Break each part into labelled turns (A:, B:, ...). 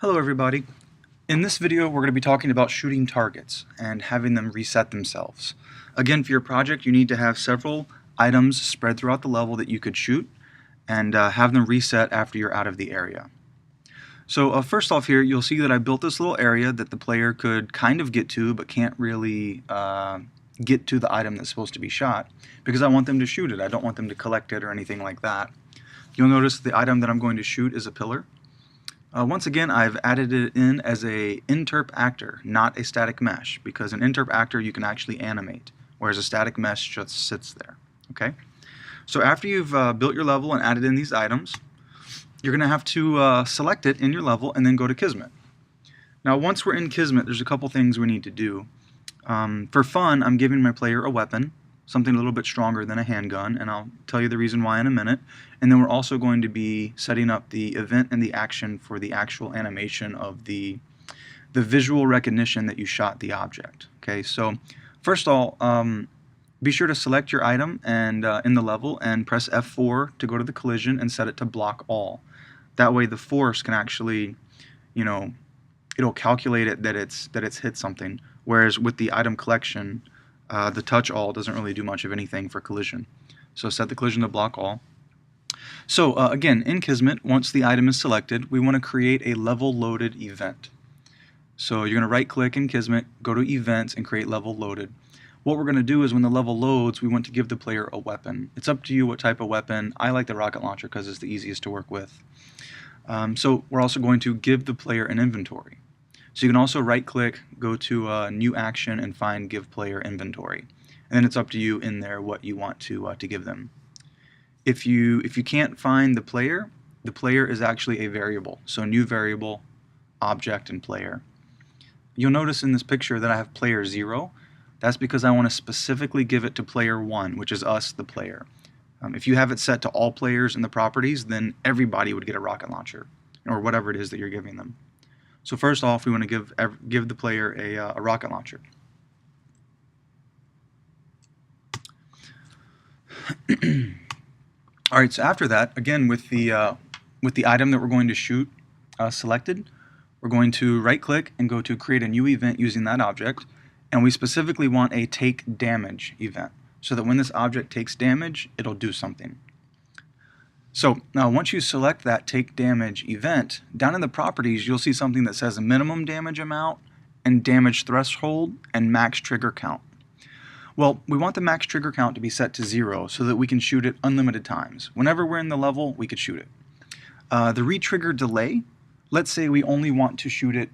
A: Hello everybody. In this video we're going to be talking about shooting targets and having them reset themselves. Again, for your project you need to have several items spread throughout the level that you could shoot and have them reset after you're out of the area. So first off here you'll see that I built this little area that the player could kind of get to but can't really get to the item that's supposed to be shot because I want them to shoot it. I don't want them to collect it or anything like that. You'll notice the item that I'm going to shoot is a pillar. Once again, I've added it in as a interp actor, not a static mesh, because an interp actor you can actually animate, whereas a static mesh just sits there. Okay. So after you've built your level and added in these items, you're going to have to select it in your level and then go to Kismet. Now, once we're in Kismet, there's a couple things we need to do. For fun, I'm giving my player a weapon, something a little bit stronger than a handgun, and I'll tell you the reason why in a minute. And then we're also going to be setting up the event and the action for the actual animation of the visual recognition that you shot the object. Okay, so first of all, be sure to select your item and in the level and press F4 to go to the collision and set it to block all. That way the force can actually, it'll calculate it that it's hit something. Whereas with the item collection, the touch all doesn't really do much of anything for collision. So set the collision to block all. So again, in Kismet, once the item is selected, we want to create a level loaded event. So you're going to right click in Kismet, go to events and create level loaded. What we're going to do is when the level loads, we want to give the player a weapon. It's up to you what type of weapon. I like the rocket launcher because it's the easiest to work with. So we're also going to give the player an inventory. So you can also right click, go to new action and find give player inventory. And then it's up to you in there what you want to give them. If you can't find the player is actually a variable. So new variable, object, and player. You'll notice in this picture that I have player 0. That's because I want to specifically give it to player 1, which is us, the player. If you have it set to all players in the properties, then everybody would get a rocket launcher, or whatever it is that you're giving them. So first off, we want to give the player a rocket launcher. All right. So after that, again with the item that we're going to shoot selected, we're going to right-click and go to create a new event using that object, and we specifically want a take damage event, so that when this object takes damage, it'll do something. So now once you select that take damage event, down in the properties you'll see something that says minimum damage amount and damage threshold and max trigger count. Well, we want the max trigger count to be set to 0 so that we can shoot it unlimited times. Whenever we're in the level, we could shoot it. The re-trigger delay, let's say we only want to shoot it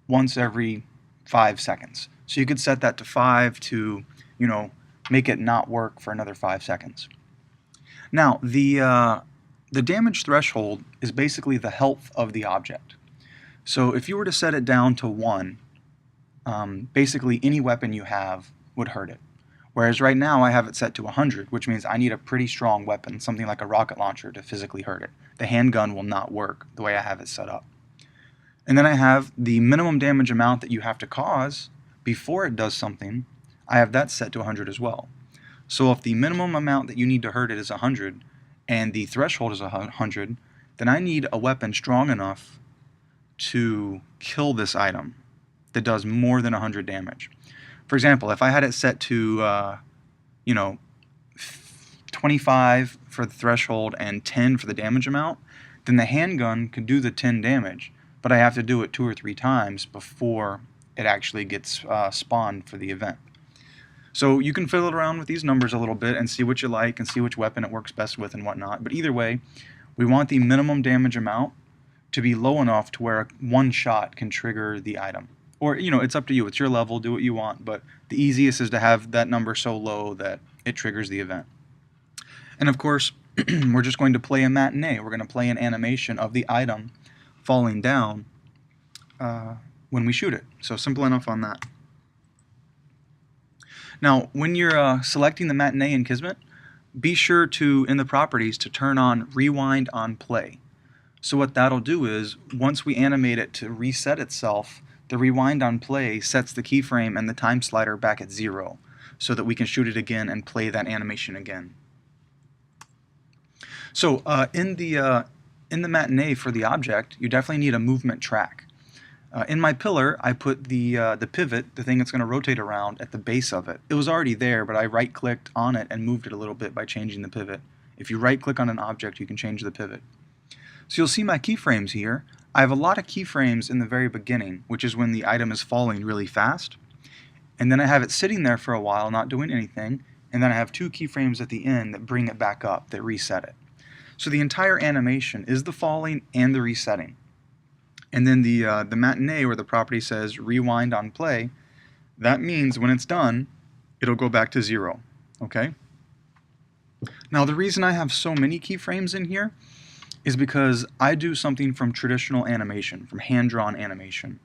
A: once every 5 seconds. So you could set that to 5 to, make it not work for another 5 seconds. Now, the damage threshold is basically the health of the object. So if you were to set it down to 1, basically any weapon you have would hurt it. Whereas right now I have it set to 100, which means I need a pretty strong weapon, something like a rocket launcher, to physically hurt it. The handgun will not work the way I have it set up. And then I have the minimum damage amount that you have to cause before it does something. I have that set to 100 as well. So if the minimum amount that you need to hurt it is 100, and the threshold is 100, then I need a weapon strong enough to kill this item that does more than 100 damage. For example, if I had it set to, 25 for the threshold and 10 for the damage amount, then the handgun could do the 10 damage, but I have to do it 2 or 3 times before it actually gets spawned for the event. So you can fiddle around with these numbers a little bit and see what you like and see which weapon it works best with and whatnot. But either way, we want the minimum damage amount to be low enough to where one shot can trigger the item. Or, it's up to you. It's your level. Do what you want. But the easiest is to have that number so low that it triggers the event. And of course, we're just going to play a matinee. We're going to play an animation of the item falling down when we shoot it. So simple enough on that. Now, when you're selecting the matinee in Kismet, be sure to, in the properties, to turn on rewind on play. So what that'll do is, once we animate it to reset itself, the rewind on play sets the keyframe and the time slider back at 0, so that we can shoot it again and play that animation again. So in the in the matinee for the object, you definitely need a movement track. In my pillar, I put the pivot, the thing that's going to rotate around, at the base of it. It was already there, but I right-clicked on it and moved it a little bit by changing the pivot. If you right-click on an object, you can change the pivot. So you'll see my keyframes here. I have a lot of keyframes in the very beginning, which is when the item is falling really fast. And then I have it sitting there for a while, not doing anything. And then I have 2 keyframes at the end that bring it back up, that reset it. So the entire animation is the falling and the resetting. And then the matinee, where the property says rewind on play, that means when it's done, it'll go back to 0. Okay? Now the reason I have so many keyframes in here is because I do something from traditional animation, from hand-drawn animation.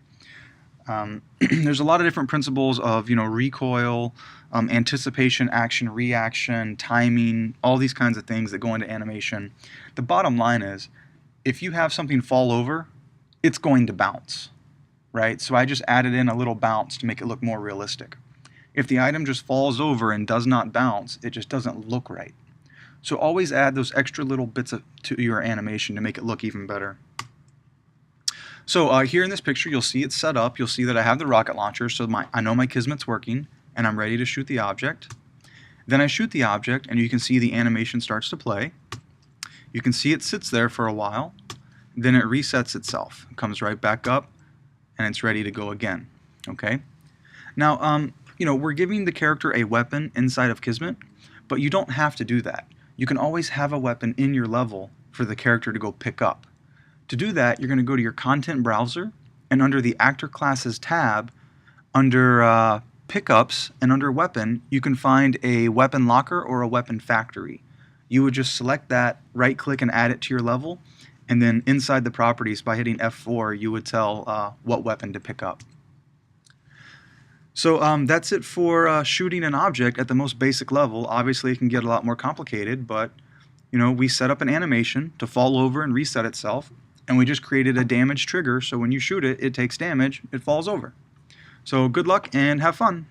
A: There's a lot of different principles of, recoil, anticipation, action, reaction, timing, all these kinds of things that go into animation. The bottom line is, if you have something fall over, it's going to bounce, right? So I just added in a little bounce to make it look more realistic. If the item just falls over and does not bounce, it just doesn't look right. So always add those extra little bits to your animation to make it look even better. So here in this picture, you'll see it's set up. You'll see that I have the rocket launcher, so I know my Kismet's working, and I'm ready to shoot the object. Then I shoot the object, and you can see the animation starts to play. You can see it sits there for a while. Then it resets itself. It comes right back up, and it's ready to go again. Okay? Now, we're giving the character a weapon inside of Kismet, but you don't have to do that. You can always have a weapon in your level for the character to go pick up. To do that, you're going to go to your content browser, and under the Actor Classes tab, under Pickups and under Weapon, you can find a weapon locker or a weapon factory. You would just select that, right-click and add it to your level, and then inside the properties, by hitting F4, you would tell what weapon to pick up. So that's it for shooting an object at the most basic level. Obviously, it can get a lot more complicated, but we set up an animation to fall over and reset itself, and we just created a damage trigger, so when you shoot it, it takes damage, it falls over. So good luck and have fun.